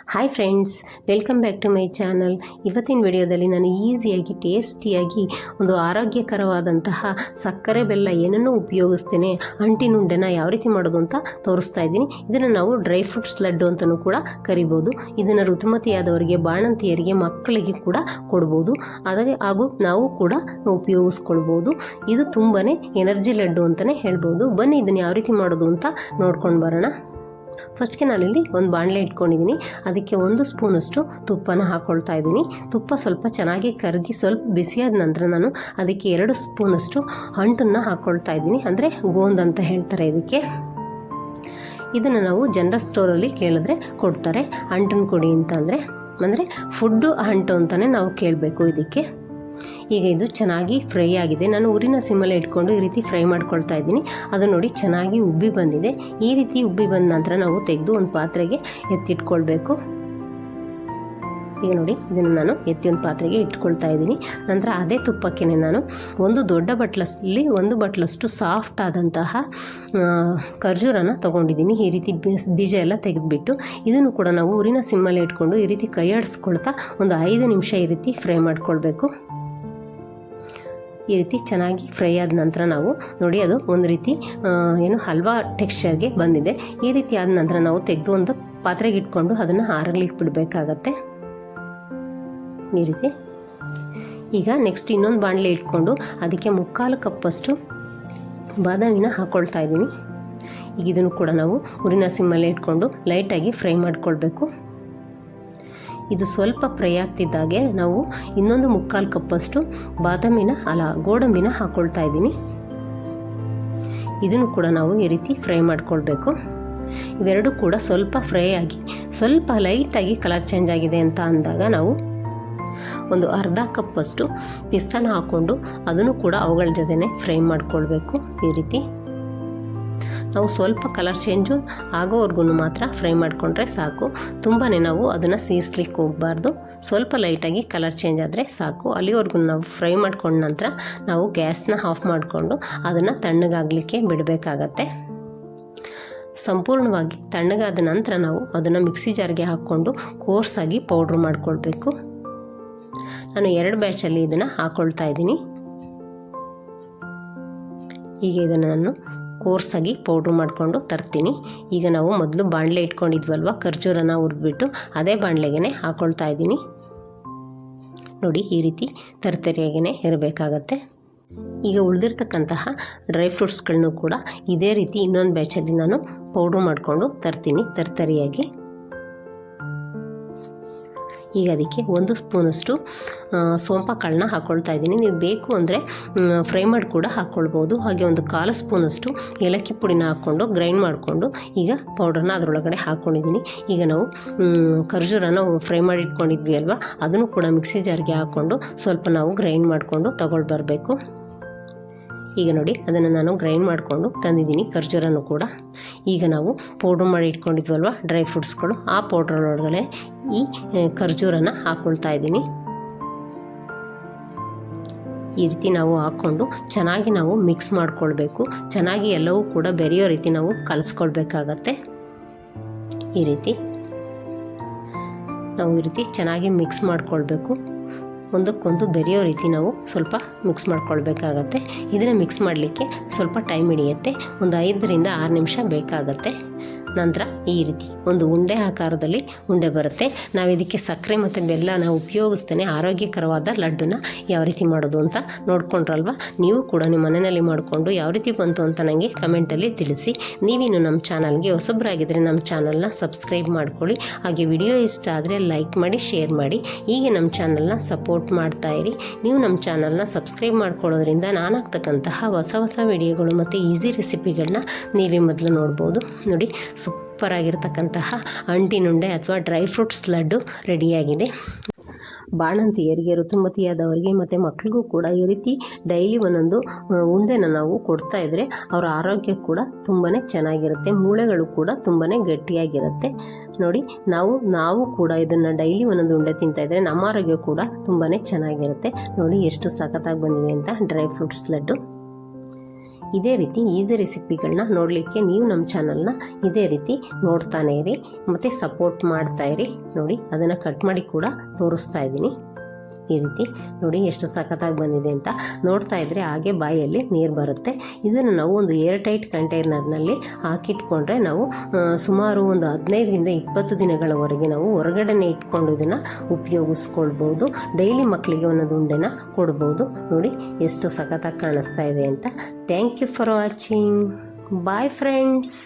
Hi friends, welcome back to my channel. ಇವತ್ತಿನ ವಿಡಿಯೋದಲ್ಲಿ ನಾನು ಈಸಿಯಾಗಿ ಟೇಸ್ಟಿಯಾಗಿ ಒಂದು ಆರೋಗ್ಯಕರವಾದಂತಹ ಸಕ್ಕರೆ ಬೆಲ್ಲ ಏನನ್ನೂ ಉಪಯೋಗಿಸ್ತೇನೆ ಅಂಟಿನುಂಡೆನ ಯಾವ ರೀತಿ ಮಾಡೋದು ಅಂತ ತೋರಿಸ್ತಾ ಇದ್ದೀನಿ. ಇದನ್ನು ನಾವು ಡ್ರೈ ಫ್ರೂಟ್ಸ್ ಲಡ್ಡು ಅಂತಲೂ ಕೂಡ ಕರಿಬೋದು. ಇದನ್ನು ಋತುಮತಿಯಾದವರಿಗೆ, ಬಾಣಂತಿಯರಿಗೆ, ಮಕ್ಕಳಿಗೆ ಕೂಡ ಕೊಡ್ಬೋದು. ಅದೇ ಹಾಗೂ ನಾವು ಕೂಡ ಉಪಯೋಗಿಸ್ಕೊಳ್ಬೋದು. ಇದು ತುಂಬಾ ಎನರ್ಜಿ ಲಡ್ಡು ಅಂತಲೇ ಹೇಳ್ಬೋದು. ಬನ್ನಿ ಇದನ್ನು ಯಾವ ರೀತಿ ಮಾಡೋದು ಅಂತ ನೋಡ್ಕೊಂಡು ಬರೋಣ. ಫಸ್ಟ್ಗೆ ನಾನಿಲ್ಲಿ ಒಂದು ಬಾಣಲೆ ಇಟ್ಕೊಂಡಿದ್ದೀನಿ. ಅದಕ್ಕೆ 1 ಸ್ಪೂನಷ್ಟು ತುಪ್ಪನ ಹಾಕ್ಕೊಳ್ತಾ ಇದ್ದೀನಿ. ತುಪ್ಪ ಸ್ವಲ್ಪ ಚೆನ್ನಾಗಿ ಕರಗಿ ಸ್ವಲ್ಪ ಬಿಸಿಯಾದ ನಂತರ ನಾನು ಅದಕ್ಕೆ 2 ಸ್ಪೂನಷ್ಟು ಅಂಟನ್ನು ಹಾಕ್ಕೊಳ್ತಾ ಇದ್ದೀನಿ. ಅಂದರೆ ಗೋಂದ್ ಅಂತ ಹೇಳ್ತಾರೆ ಇದಕ್ಕೆ. ಇದನ್ನು ನಾವು ಜನರಲ್ ಸ್ಟೋರಲ್ಲಿ ಕೇಳಿದ್ರೆ ಕೊಡ್ತಾರೆ. ಅಂಟನ್ನು ಕೊಡಿ ಅಂದರೆ ಫುಡ್ಡು ಅಂಟು ಅಂತಲೇ ನಾವು ಕೇಳಬೇಕು ಇದಕ್ಕೆ. ಈಗ ಇದು ಚೆನ್ನಾಗಿ ಫ್ರೈ ಆಗಿದೆ. ನಾನು ಊರಿನ ಸಿಮ್ಮಲ್ಲಿ ಇಟ್ಕೊಂಡು ಈ ರೀತಿ ಫ್ರೈ ಮಾಡ್ಕೊಳ್ತಾ ಇದ್ದೀನಿ. ಅದು ನೋಡಿ ಚೆನ್ನಾಗಿ ಉಬ್ಬಿ ಬಂದಿದೆ. ಈ ರೀತಿ ಉಬ್ಬಿ ಬಂದ ನಂತರ ನಾವು ತೆಗೆದು ಒಂದು ಪಾತ್ರೆಗೆ ಎತ್ತಿಟ್ಕೊಳ್ಬೇಕು. ಈಗ ನೋಡಿ ಇದನ್ನು ನಾನು ಎತ್ತಿ ಒಂದು ಪಾತ್ರೆಗೆ ಇಟ್ಕೊಳ್ತಾ ಇದ್ದೀನಿ. ನಂತರ ಅದೇ ತುಪ್ಪಕ್ಕೆ ನಾನು ಒಂದು ದೊಡ್ಡ ಬಟ್ಲಲ್ಲಿ 1 ಬಟ್ಲಷ್ಟು ಸಾಫ್ಟ್ ಆದಂತಹ ಖರ್ಜೂರನ ತೊಗೊಂಡಿದ್ದೀನಿ. ಈ ರೀತಿ ಬೀಜ ಎಲ್ಲ ತೆಗೆದುಬಿಟ್ಟು ಇದನ್ನು ಕೂಡ ನಾವು ಊರಿನ ಸಿಮ್ಮಲ್ಲಿ ಇಟ್ಕೊಂಡು ಈ ರೀತಿ ಕೈ ಆಡಿಸ್ಕೊಳ್ತಾ ಒಂದು 5 ನಿಮಿಷ ಈ ರೀತಿ ಫ್ರೈ ಮಾಡ್ಕೊಳ್ಬೇಕು. ಈ ರೀತಿ ಚೆನ್ನಾಗಿ ಫ್ರೈ ಆದ ನಂತರ ನಾವು ನೋಡಿ ಅದು ಒಂದು ರೀತಿ ಹಲ್ವಾ ಟೆಕ್ಸ್ಚರ್ಗೆ ಬಂದಿದೆ. ಈ ರೀತಿ ಆದ ನಂತರ ನಾವು ತೆಗೆದು ಒಂದು ಪಾತ್ರೆಗೆ ಇಟ್ಕೊಂಡು ಅದನ್ನು ಆರಲಿಕ್ಕೆ ಬಿಡಬೇಕಾಗತ್ತೆ. ಈ ರೀತಿ ಈಗ ನೆಕ್ಸ್ಟ್ ಇನ್ನೊಂದು ಬಾಣಲೆ ಇಟ್ಕೊಂಡು ಅದಕ್ಕೆ 3/4 ಕಪ್ಪಷ್ಟು ಬಾದಾಮಿನ ಹಾಕ್ಕೊಳ್ತಾ ಇದ್ದೀನಿ. ಈಗ ಇದನ್ನು ಕೂಡ ನಾವು ಊರಿನ ಸಿಮ್ಮಲ್ಲೇ ಇಟ್ಕೊಂಡು ಲೈಟಾಗಿ ಫ್ರೈ ಮಾಡ್ಕೊಳ್ಬೇಕು. ಇದು ಸ್ವಲ್ಪ ಫ್ರೈ ಆಗ್ತಿದ್ದಾಗೆ ನಾವು ಇನ್ನೊಂದು 3/4 ಕಪ್ಪಷ್ಟು ಗೋಡಂಬಿನ ಹಾಕ್ಕೊಳ್ತಾ ಇದ್ದೀನಿ. ಇದನ್ನು ಕೂಡ ನಾವು ಈ ರೀತಿ ಫ್ರೈ ಮಾಡ್ಕೊಳ್ಬೇಕು. ಇವೆರಡೂ ಕೂಡ ಸ್ವಲ್ಪ ಫ್ರೈ ಆಗಿ ಸ್ವಲ್ಪ ಲೈಟಾಗಿ ಕಲರ್ ಚೇಂಜ್ ಆಗಿದೆ ಅಂತ ಅಂದಾಗ ನಾವು ಒಂದು ಅರ್ಧ ಕಪ್ಪಷ್ಟು ಪಿಸ್ತಾನ ಹಾಕ್ಕೊಂಡು ಅದನ್ನು ಕೂಡ ಅವುಗಳ ಜೊತೆನೆ ಫ್ರೈ ಮಾಡ್ಕೊಳ್ಬೇಕು. ಈ ರೀತಿ ನಾವು ಸ್ವಲ್ಪ ಕಲರ್ ಚೇಂಜು ಆಗೋವರೆಗೂ ಮಾತ್ರ ಫ್ರೈ ಮಾಡಿಕೊಂಡ್ರೆ ಸಾಕು. ತುಂಬಾ ನಾವು ಅದನ್ನು ಸೀಸ್ಲಿಕ್ಕೆ ಹೋಗಬಾರ್ದು. ಸ್ವಲ್ಪ ಲೈಟಾಗಿ ಕಲರ್ ಚೇಂಜ್ ಆದರೆ ಸಾಕು. ಅಲ್ಲಿವರೆಗೂ ನಾವು ಫ್ರೈ ಮಾಡ್ಕೊಂಡ ನಂತರ ನಾವು ಗ್ಯಾಸ್ನ ಆಫ್ ಮಾಡಿಕೊಂಡು ಅದನ್ನು ತಣ್ಣಗಾಗಲಿಕ್ಕೆ ಬಿಡಬೇಕಾಗತ್ತೆ. ಸಂಪೂರ್ಣವಾಗಿ ತಣ್ಣಗಾದ ನಂತರ ನಾವು ಅದನ್ನು ಮಿಕ್ಸಿ ಜಾರ್ಗೆ ಹಾಕ್ಕೊಂಡು ಕೋರ್ಸಾಗಿ ಪೌಡ್ರ್ ಮಾಡ್ಕೊಳ್ಬೇಕು. ನಾನು 2 ಬ್ಯಾಚಲ್ಲಿ ಇದನ್ನು ಹಾಕ್ಕೊಳ್ತಾ ಇದ್ದೀನಿ. ಈಗ ಇದನ್ನು ನಾನು ಕೋರ್ಸಾಗಿ ಪೌಡ್ರ್ ಮಾಡಿಕೊಂಡು ತರ್ತೀನಿ. ಈಗ ನಾವು ಮೊದಲು ಬಾಣಲೆ ಇಟ್ಕೊಂಡಿದ್ವಲ್ವ, ಖರ್ಜೂರನ ಹುರಿದ್ಬಿಟ್ಟು ಅದೇ ಬಾಣಲೆಗೆ ಹಾಕ್ಕೊಳ್ತಾ ಇದ್ದೀನಿ. ನೋಡಿ ಈ ರೀತಿ ತರ್ತರಿಯಾಗೇ ಇರಬೇಕಾಗತ್ತೆ. ಈಗ ಉಳಿದಿರ್ತಕ್ಕಂತಹ ಡ್ರೈ ಫ್ರೂಟ್ಸ್ಗಳನ್ನೂ ಕೂಡ ಇದೇ ರೀತಿ ಇನ್ನೊಂದು ಬ್ಯಾಚಲ್ಲಿ ನಾನು ಪೌಡ್ರ್ ಮಾಡಿಕೊಂಡು ತರ್ತೀನಿ ತರ್ತರಿಯಾಗಿ. ಈಗ ಅದಕ್ಕೆ 1 ಸ್ಪೂನಷ್ಟು ಸೋಂಪು ಕಾಳನ್ನ ಹಾಕ್ಕೊಳ್ತಾ ಇದ್ದೀನಿ. ನೀವು ಬೇಕು ಅಂದರೆ ಫ್ರೈ ಮಾಡಿ ಕೂಡ ಹಾಕ್ಕೊಳ್ಬೋದು. ಹಾಗೆ 1/4 ಸ್ಪೂನಷ್ಟು ಏಲಕ್ಕಿ ಪುಡಿನ ಹಾಕ್ಕೊಂಡು ಗ್ರೈಂಡ್ ಮಾಡಿಕೊಂಡು ಈಗ ಪೌಡ್ರನ್ನ ಅದರೊಳಗಡೆ ಹಾಕ್ಕೊಂಡಿದ್ದೀನಿ. ಈಗ ನಾವು ಖರ್ಜೂರನ ಫ್ರೈ ಮಾಡಿ ಇಟ್ಕೊಂಡಿದ್ವಿ ಅಲ್ವಾ, ಅದನ್ನು ಕೂಡ ಮಿಕ್ಸಿ ಜಾರ್ಗೆ ಹಾಕ್ಕೊಂಡು ಸ್ವಲ್ಪ ನಾವು ಗ್ರೈಂಡ್ ಮಾಡಿಕೊಂಡು ತಗೊಳ್ಬರಬೇಕು. ಈಗ ನೋಡಿ ಅದನ್ನು ನಾನು ಗ್ರೈಂಡ್ ಮಾಡಿಕೊಂಡು ತಂದಿದ್ದೀನಿ ಖರ್ಜೂರನೂ ಕೂಡ. ಈಗ ನಾವು ಪೌಡ್ರ್ ಮಾಡಿ ಇಟ್ಕೊಂಡಿದ್ವಲ್ವ ಡ್ರೈ ಫ್ರೂಟ್ಸ್ಗಳು, ಆ ಪೌಡ್ರೊಳಗಡೆ ಈ ಖರ್ಜೂರನ ಹಾಕ್ಕೊಳ್ತಾ ಇದ್ದೀನಿ. ಈ ರೀತಿ ನಾವು ಹಾಕ್ಕೊಂಡು ಚೆನ್ನಾಗಿ ನಾವು ಮಿಕ್ಸ್ ಮಾಡಿಕೊಳ್ಬೇಕು. ಚೆನ್ನಾಗಿ ಎಲ್ಲವೂ ಕೂಡ ಬೆರೆಯೋ ರೀತಿ ನಾವು ಕಲಿಸ್ಕೊಳ್ಬೇಕಾಗತ್ತೆ. ಈ ರೀತಿ ನಾವು ಈ ರೀತಿ ಚೆನ್ನಾಗಿ ಮಿಕ್ಸ್ ಮಾಡಿಕೊಳ್ಬೇಕು. ಒಂದಕ್ಕೊಂದು ಬೆರೆಯೋ ರೀತಿ ನಾವು ಸ್ವಲ್ಪ ಮಿಕ್ಸ್ ಮಾಡ್ಕೊಳ್ಬೇಕಾಗತ್ತೆ. ಇದನ್ನು ಮಿಕ್ಸ್ ಮಾಡಲಿಕ್ಕೆ ಸ್ವಲ್ಪ ಟೈಮ್ ಹಿಡಿಯುತ್ತೆ. ಒಂದು 5 ರಿಂದ 6 ನಿಮಿಷ ಬೇಕಾಗತ್ತೆ. ನಂತರ ಈ ರೀತಿ ಒಂದು ಉಂಡೆ ಆಕಾರದಲ್ಲಿ ಉಂಡೆ ಬರುತ್ತೆ. ನಾವು ಇದಕ್ಕೆ ಸಕ್ಕರೆ ಮತ್ತು ಬೆಲ್ಲನ ಉಪಯೋಗಿಸ್ತೇನೆ ಆರೋಗ್ಯಕರವಾದ ಲಡ್ಡುನ ಯಾವ ರೀತಿ ಮಾಡೋದು ಅಂತ ನೋಡ್ಕೊಂಡ್ರಲ್ವ. ನೀವು ಕೂಡ ನಿಮ್ಮ ಮನೆಯಲ್ಲಿ ಮಾಡಿಕೊಂಡು ಯಾವ ರೀತಿ ಬಂತು ಅಂತ ನನಗೆ ಕಮೆಂಟಲ್ಲಿ ತಿಳಿಸಿ. ನೀವಿನ್ನು ನಮ್ಮ ಚಾನಲ್ಗೆ ಹೊಸಬ್ರಾಗಿದ್ದರೆ ನಮ್ಮ ಚಾನಲ್ನ ಸಬ್ಸ್ಕ್ರೈಬ್ ಮಾಡ್ಕೊಳ್ಳಿ. ಹಾಗೆ ವಿಡಿಯೋ ಇಷ್ಟ ಆದರೆ ಲೈಕ್ ಮಾಡಿ, ಶೇರ್ ಮಾಡಿ. ಹೀಗೆ ನಮ್ಮ ಚಾನಲ್ನ ಸಪೋರ್ಟ್ ಮಾಡ್ತಾಯಿರಿ. ನೀವು ನಮ್ಮ ಚಾನಲ್ನ ಸಬ್ಸ್ಕ್ರೈಬ್ ಮಾಡ್ಕೊಳ್ಳೋದ್ರಿಂದ ನಾನು ಹಾಕ್ತಕ್ಕಂತಹ ಹೊಸ ವಿಡಿಯೋಗಳು ಮತ್ತು ಈಸಿ ರೆಸಿಪಿಗಳನ್ನ ನೀವೇ ಮೊದಲು ನೋಡ್ಬೋದು. ನೋಡಿ ಸೂಪರ್ ಆಗಿರ್ತಕ್ಕಂತಹ ಅಂಟಿನುಂಡೆ ಅಥವಾ ಡ್ರೈ ಫ್ರೂಟ್ಸ್ ಲಡ್ಡು ರೆಡಿಯಾಗಿದೆ. ಬಾಣಂತಿಯರಿಗೆ, ಋತುಮತಿಯಾದವರಿಗೆ ಮತ್ತು ಮಕ್ಕಳಿಗೂ ಕೂಡ ಈ ರೀತಿ ಡೈಲಿ ಒಂದೊಂದು ಉಂಡೆನ ನಾವು ಕೊಡ್ತಾ ಇದ್ದರೆ ಅವರ ಆರೋಗ್ಯ ಕೂಡ ತುಂಬಾ ಚೆನ್ನಾಗಿರುತ್ತೆ. ಮೂಳೆಗಳು ಕೂಡ ತುಂಬಾ ಗಟ್ಟಿಯಾಗಿರುತ್ತೆ. ನೋಡಿ ನಾವು ಕೂಡ ಇದನ್ನು ಡೈಲಿ ಒಂದೊಂದು ಉಂಡೆ ತಿಂತಾಯಿದ್ರೆ ನಮ್ಮ ಆರೋಗ್ಯ ಕೂಡ ತುಂಬಾ ಚೆನ್ನಾಗಿರುತ್ತೆ. ನೋಡಿ ಎಷ್ಟು ಸಖತ್ತಾಗಿ ಬಂದಿದೆ ಅಂತ ಡ್ರೈ ಫ್ರೂಟ್ಸ್ ಲಡ್ಡು. ಇದೇ ರೀತಿ ಈಸಿ ರೆಸಿಪಿಗಳನ್ನ ನೋಡಲಿಕ್ಕೆ ನೀವು ನಮ್ಮ ಚಾನಲ್ನ ಇದೇ ರೀತಿ ನೋಡ್ತಾನೆ ಇರಿ ಮತ್ತು ಸಪೋರ್ಟ್ ಮಾಡ್ತಾ ಇರಿ. ನೋಡಿ ಅದನ್ನು ಕಟ್ ಮಾಡಿ ಕೂಡ ತೋರಿಸ್ತಾ ಇದ್ದೀನಿ. ಈ ರೀತಿ ನೋಡಿ ಎಷ್ಟು ಸಖತ್ತಾಗಿ ಬಂದಿದೆ ಅಂತ. ನೋಡ್ತಾ ಇದ್ದರೆ ಹಾಗೆ ಬಾಯಲ್ಲಿ ನೀರು ಬರುತ್ತೆ. ಇದನ್ನು ನಾವು ಒಂದು ಏರ್ ಟೈಟ್ ಕಂಟೈನರ್ನಲ್ಲಿ ಹಾಕಿಟ್ಕೊಂಡ್ರೆ ನಾವು ಸುಮಾರು ಒಂದು 15ರಿಂದ 20 ದಿನಗಳವರೆಗೆ ನಾವು ಹೊರಗಡೆನೆ ಇಟ್ಕೊಂಡು ಇದನ್ನು ಉಪಯೋಗಿಸ್ಕೊಳ್ಬೋದು. ಡೈಲಿ ಮಕ್ಕಳಿಗೆ ಒಂದೊಂದು ಉಂಡೆನ ಕೊಡ್ಬೋದು. ನೋಡಿ ಎಷ್ಟು ಸಖತ್ತಾಗಿ ಕಾಣಿಸ್ತಾ ಇದೆ ಅಂತ. Thank you for watching. Bye friends.